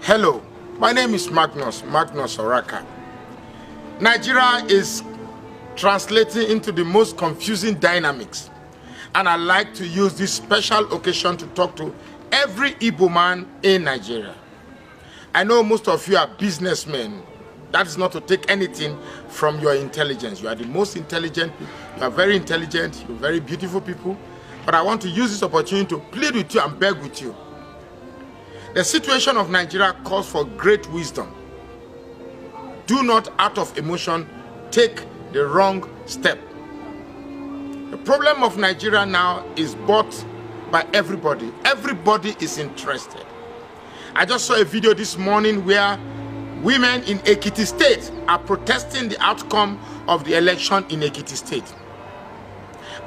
Hello, my name is Magnus Oraka. Nigeria is translating into the most confusing dynamics, and I like to use this special occasion to talk to every Igbo man in Nigeria. I know most of you are businessmen. That is not to take anything from your intelligence. You are the most intelligent people. You are very intelligent, you're very beautiful people. But I want to use this opportunity to plead with you and beg with you. The situation of Nigeria calls for great wisdom. Do not, out of emotion, take the wrong step. The problem of Nigeria now is bought by everybody. Everybody is interested. I just saw a video this morning where women in Ekiti State are protesting the outcome of the election in Ekiti State.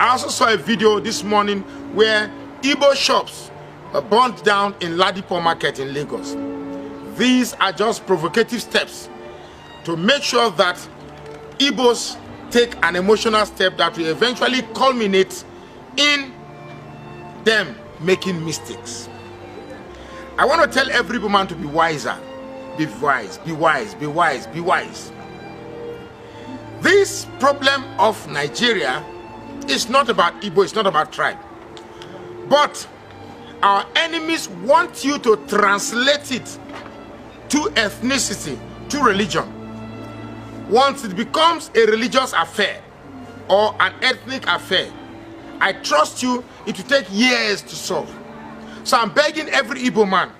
I also saw a video this morning where Igbo shops were burnt down in Ladipo Market in Lagos. These are just provocative steps to make sure that Igbos take an emotional step that will eventually culminate in them making mistakes. I want to tell every woman to be wiser. Be wise, be wise, be wise, be wise. This problem of Nigeria is not about Igbo, it's not about tribe. But our enemies want you to translate it to ethnicity, to religion. Once it becomes a religious affair or an ethnic affair, I trust you, it will take years to solve. So I'm begging every Igbo man,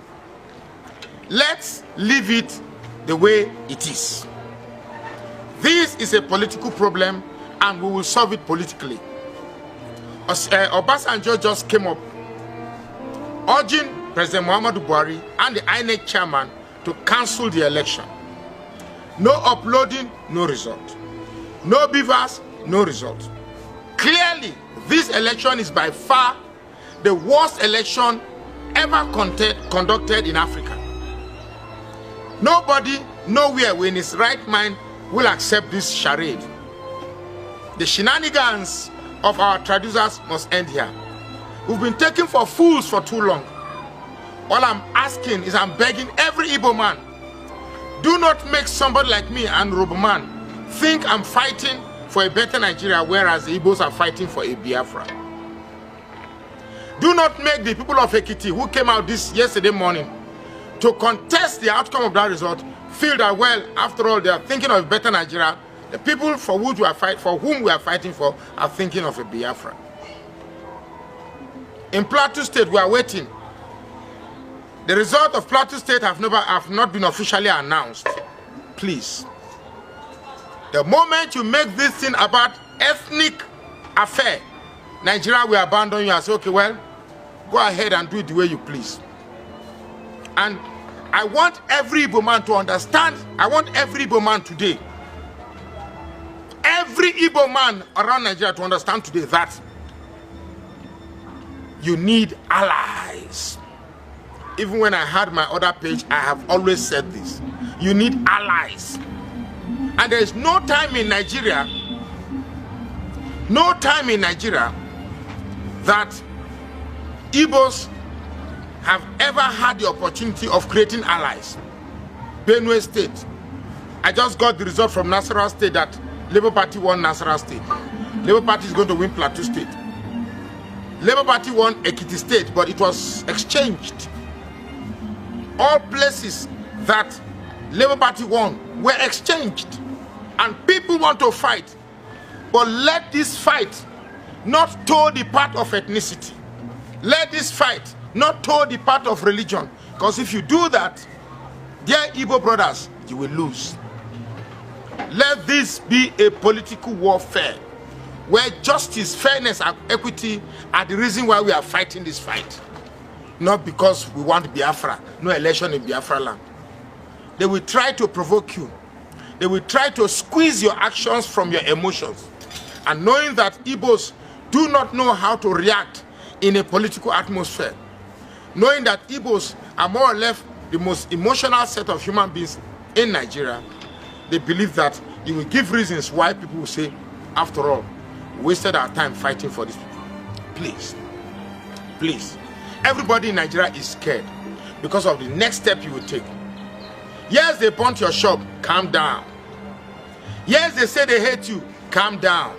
let's leave it the way it is. This is a political problem and we will solve it politically. Obasanjo just came up urging President Muhammadu Buhari and the INEC chairman to cancel the election. No uploading, no result. No beavers, no result. Clearly, this election is by far the worst election ever conducted in Africa. Nobody, nowhere in his right mind will accept this charade. The shenanigans of our traducers must end here. We've been taken for fools for too long. All I'm asking is, I'm begging every Igbo man, do not make somebody like me and Roboman think I'm fighting for a better Nigeria, whereas the Igbos are fighting for a Biafra. Do not make the people of Ekiti, who came out yesterday morning to contest the outcome of that result, feel that, well, after all, they are thinking of a better Nigeria. The people for whom we are fighting for are thinking of a Biafra. In Plateau State, we are waiting. The result of Plateau State have not been officially announced. Please. The moment you make this thing about ethnic affair, Nigeria will abandon you and say, okay, well, go ahead and do it the way you please. And I want every Igbo man to understand, I want every Igbo man today, every Igbo man around Nigeria to understand today that you need allies. Even when I had my other page, I have always said this. You need allies. And there is no time in Nigeria, that Igbos have ever had the opportunity of creating allies. Benue State, I just got the result from Nasarawa State that Labour Party won Nasarawa State. Labour Party is going to win Plateau State. Labour Party won Ekiti State, but it was exchanged. All places that Labour Party won were exchanged. And people want to fight. But let this fight not toe the part of ethnicity. Let this fight not toe the part of religion. Because if you do that, dear Igbo brothers, you will lose. Let this be a political warfare where justice, fairness, and equity are the reason why we are fighting this fight. Not because we want Biafra, no election in Biafra land. They will try to provoke you. They will try to squeeze your actions from your emotions. And knowing that Igbos do not know how to react in a political atmosphere, knowing that Igbos are more or less the most emotional set of human beings in Nigeria, they believe that you will give reasons why people will say, after all, we wasted our time fighting for these people. Please, please. Everybody in Nigeria is scared because of the next step you will take. Yes, they burnt your shop. Calm down. Yes, they say they hate you. Calm down.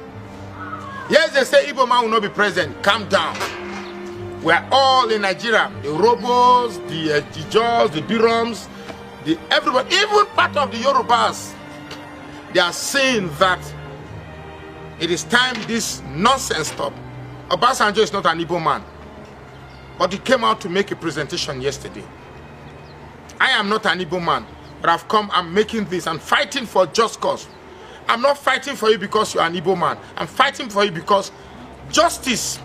Yes, they say Igbo man will not be present. Calm down. We are all in Nigeria. The Robos, the Jaws, the Birams, everybody, even part of the Yorubas. They are saying that it is time this nonsense stop. Obasanjo is not an Igbo man, but he came out to make a presentation yesterday. I am not an Igbo man, but I've come, I'm making this, I'm fighting for just cause. I'm not fighting for you because you're an Igbo man. I'm fighting for you because justice,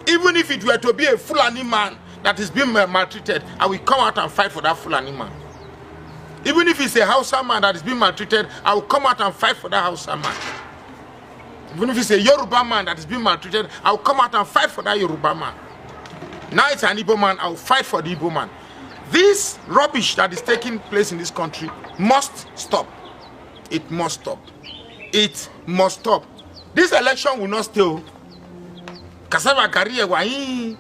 even if it were to be a Fulani man that is being maltreated, I will come out and fight for that Fulani man. Even if it's a Hausa man that is being maltreated, I will come out and fight for that Hausa man. Even if it's a Yoruba man that is being maltreated, I will come out and fight for that Yoruba man. Now it's an Igbo man, I will fight for the Igbo man. This rubbish that is taking place in this country must stop. It must stop. It must stop. This election will not stay. Cassava career, I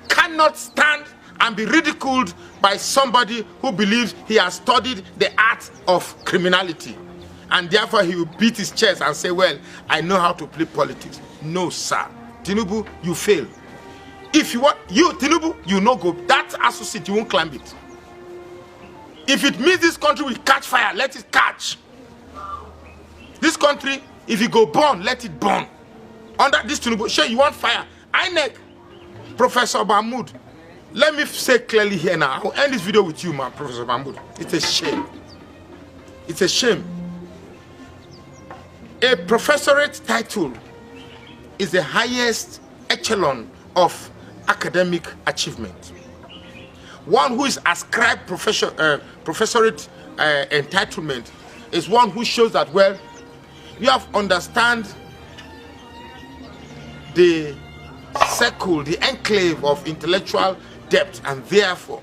cannot stand and be ridiculed by somebody who believes he has studied the art of criminality. And therefore he will beat his chest and say, well, I know how to play politics. No, sir. Tinubu, you fail. If you want, Tinubu, you no go. That associate, you won't climb it. If it means this country will catch fire, let it catch. This country, if it go burn, let it burn. Under this Tinubu, sure, you want fire. INEC, Professor Mahmoud, let me say clearly here now. I'll end this video with you, man, Professor Mahmoud. It's a shame. It's a shame. A professorate title is the highest echelon of academic achievement. One who is ascribed professorate entitlement is one who shows that, well, you have understand the circle, the enclave of intellectual depth, and therefore,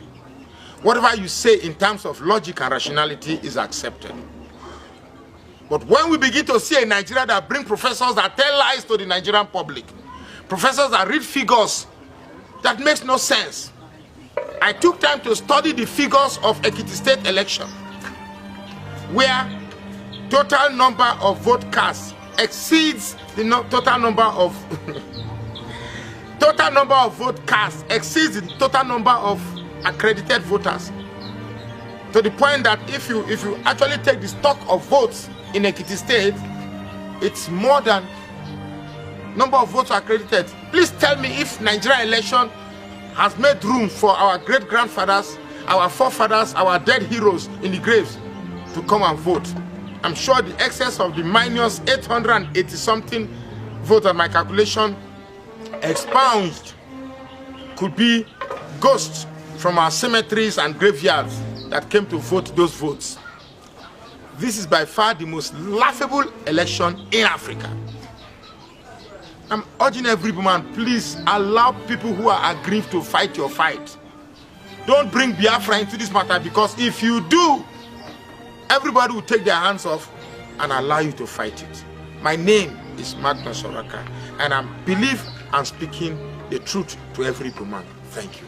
whatever you say in terms of logic and rationality is accepted. But when we begin to see a Nigeria that bring professors that tell lies to the Nigerian public, professors that read figures that makes no sense. I took time to study the figures of Ekiti State election, where total number of vote cast exceeds the total number of vote cast exceeds the total number of accredited voters. To the point that if you actually take the stock of votes in Ekiti State, it's more than number of votes accredited. Please tell me if Nigerian election has made room for our great-grandfathers, our forefathers, our dead heroes in the graves to come and vote. I'm sure the excess of the minus 880-something votes on my calculation expunged could be ghosts from our cemeteries and graveyards that came to vote those votes. This is by far the most laughable election in Africa. I'm urging every woman, please allow people who are aggrieved to fight your fight. Don't bring Biafra into this matter, because if you do, everybody will take their hands off and allow you to fight it. My name is Magnus Oraka, and I believe I'm speaking the truth to every woman. Thank you.